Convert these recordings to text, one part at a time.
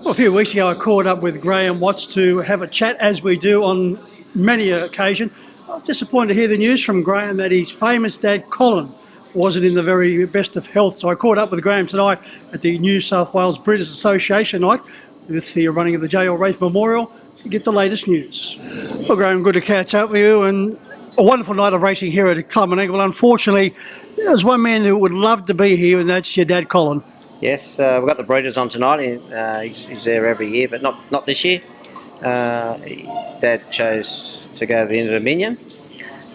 Well, a few weeks ago, I caught up with Graeme Watts to have a chat, as we do on many occasions. I was disappointed to hear the news from Graeme that his famous dad, Colin, wasn't in the very best of health. So I caught up with Graeme tonight at the New South Wales Breeders Association night with the running of the J.L. Wraith Memorial to get the latest news. Well, Graeme, good to catch up with you, and a wonderful night of racing here at Club and Angle. Unfortunately, there's one man who would love to be here, and that's your dad, Colin. Yes, we've got the breeders on tonight. He's there every year, but not this year. Dad chose to go to the Inter-Dominion.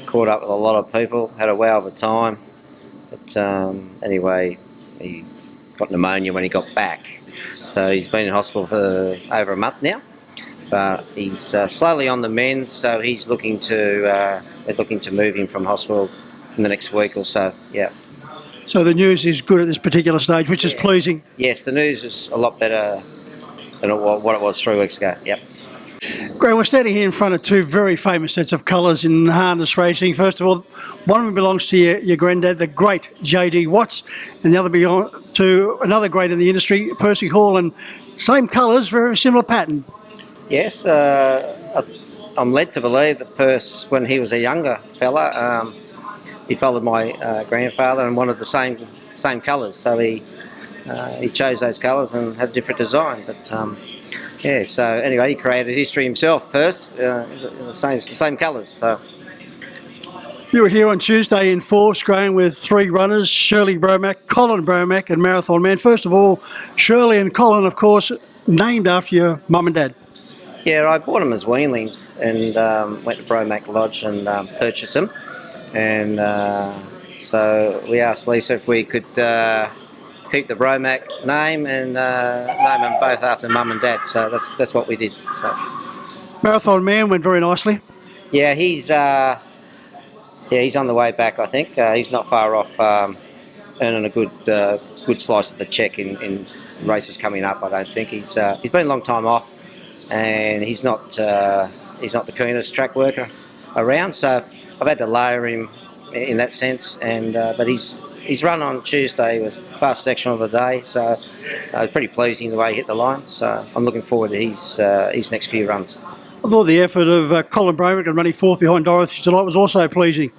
Caught up with a lot of people, had a wow of a time. But anyway, he got pneumonia when he got back. So he's been in hospital for over a month now. But he's slowly on the mend, so he's looking to move him from hospital in the next week or so. Yeah. So the news is good at this particular stage, which is pleasing. Yes, the news is a lot better than what it was 3 weeks ago. Yep. Graeme, we're standing here in front of two very famous sets of colours in harness racing. First of all, one of them belongs to your granddad, the great J.D. Watts, and the other belongs to another great in the industry, Percy Hall, and same colours, very similar pattern. Yes, I'm led to believe that Perce, when he was a younger fella, he followed my grandfather and wanted the same colours, so he chose those colours and had a different design. But yeah, so anyway, he created history himself, Perce, the same colours. So you were here on Tuesday in force, Graeme, with three runners: Shirley Bromack, Colin Bromack, and Marathon Man. First of all, Shirley and Colin, of course, named after your mum and dad. Yeah, I bought them as weanlings and went to Bromack Lodge and purchased them. And so we asked Lisa if we could keep the Bromack name and name them both after mum and dad. So that's what we did. So Marathon Man went very nicely. Yeah, he's on the way back. I think he's not far off earning a good slice of the check in races coming up. I don't think he's been a long time off, and he's not the keenest track worker around. So I've had to lower him in that sense, and but his run on Tuesday was fast section of the day, so pretty pleasing the way he hit the line. So I'm looking forward to his next few runs. I thought the effort of Colin Bromack and running fourth behind Dorothy tonight was also pleasing.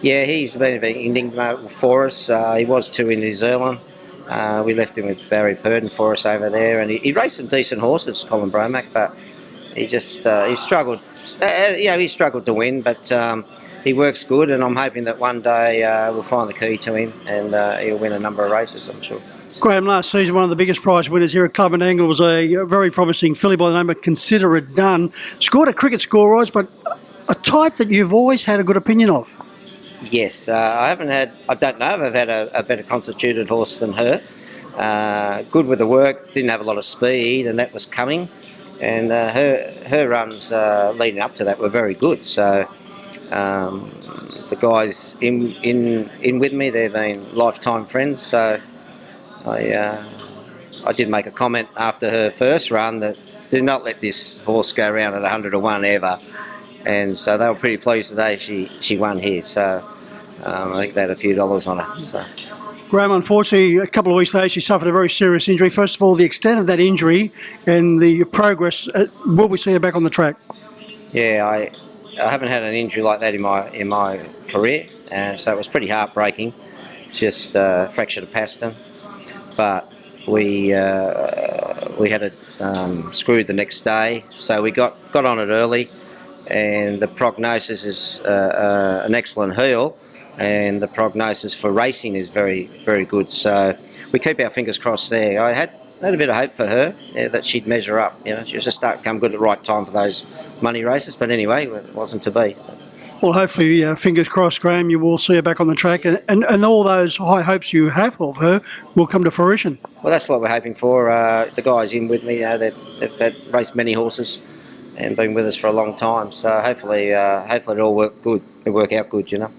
Yeah, he's been a bit enigma for us. He was two in New Zealand. We left him with Barry Purdon for us over there, and he raced some decent horses, Colin Bromack, but he struggled. He struggled to win, but he works good, and I'm hoping that one day we'll find the key to him, and he'll win a number of races, I'm sure. Graeme, last season, one of the biggest prize winners here at Club and Angle was a very promising filly by the name of Consider It Done. Scored a cricket score, rise, but a type that you've always had a good opinion of. Yes, I don't know if I've had a better constituted horse than her. Good with the work, didn't have a lot of speed, and that was coming. And her runs leading up to that were very good. So the guys in with me, they've been lifetime friends. So I did make a comment after her first run that do not let this horse go around at 100 to 1 ever. And so they were pretty pleased today she won here. So I think they had a few dollars on her. So. Graeme, unfortunately, a couple of weeks later, she suffered a very serious injury. First of all, the extent of that injury and the progress, will we see her back on the track? Yeah, I haven't had an injury like that in my career, so it was pretty heartbreaking. Just fractured a pastern, but we had it screwed the next day, so we got on it early, and the prognosis is an excellent heel. And the prognosis for racing is very, very good. So we keep our fingers crossed there. I had a bit of hope for her, that she'd measure up. She was just starting to come good at the right time for those money races. But anyway, it wasn't to be. Well, hopefully, fingers crossed, Graeme, you will see her back on the track, and all those high hopes you have of her will come to fruition. Well, that's what we're hoping for. The guys in with me, they've raced many horses and been with us for a long time. So hopefully it'll work out good.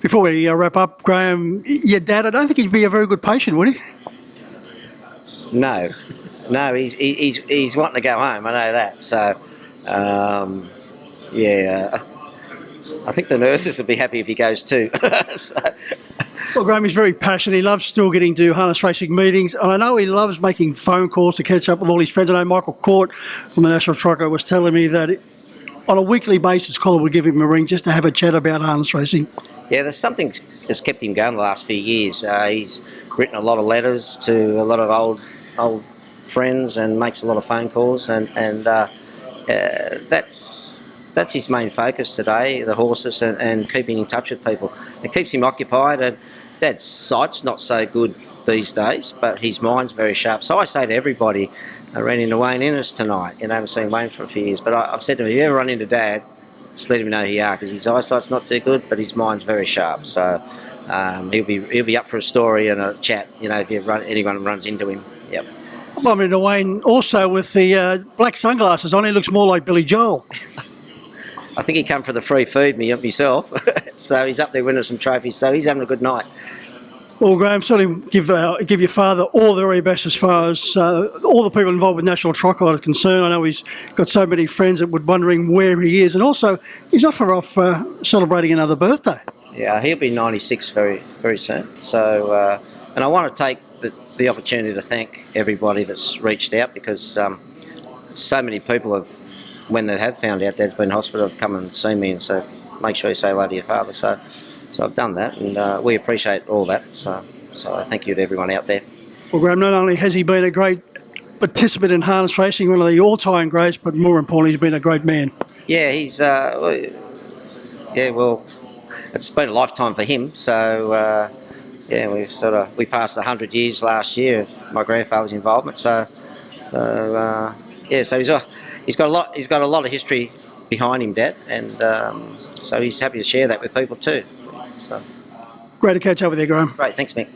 Before we wrap up, Graeme, your dad, I don't think he'd be a very good patient, would he? No, he's wanting to go home, I know that. So, I think the nurses would be happy if he goes too. So, Well, Graeme is very passionate. He loves still getting to harness racing meetings, and I know he loves making phone calls to catch up with all his friends. I know Michael Court from the National Trico was telling me that on a weekly basis, Colin would give him a ring just to have a chat about harness racing. Yeah, there's something that's kept him going the last few years. He's written a lot of letters to a lot of old friends and makes a lot of phone calls, and that's his main focus today, the horses and keeping in touch with people. It keeps him occupied, and Dad's sight's not so good these days, but his mind's very sharp. So I say to everybody, I ran into Wayne Innes tonight. I haven't seen Wayne for a few years, but I've said to him, if you ever run into Dad, just let him know who you are, because his eyesight's not too good, but his mind's very sharp. So he'll be up for a story and a chat, if anyone runs into him. Yep. I bumped into Wayne also with the black sunglasses on. He looks more like Billy Joel. I think he come for the free food myself. So he's up there winning some trophies, so he's having a good night. Well, Graeme, certainly give your father all the very best as far as all the people involved with National Tricot is concerned. I know he's got so many friends that were wondering where he is, and also he's off celebrating another birthday. Yeah, he'll be 96 very, very soon. So, and I want to take the opportunity to thank everybody that's reached out, because so many people have, when they have found out Dad's been in hospital, have come and seen me and said, make sure you say hello to your father. So I've done that, and we appreciate all that. So thank you to everyone out there. Well, Graeme, not only has he been a great participant in harness racing, one of the all-time greats, but more importantly, he's been a great man. Yeah, he's well, it's been a lifetime for him. So we passed 100 years last year of my grandfather's involvement. So he's got a lot of history behind him, Dad, and so he's happy to share that with people too. So Great to catch up with you, Graeme. great, thanks, Mick.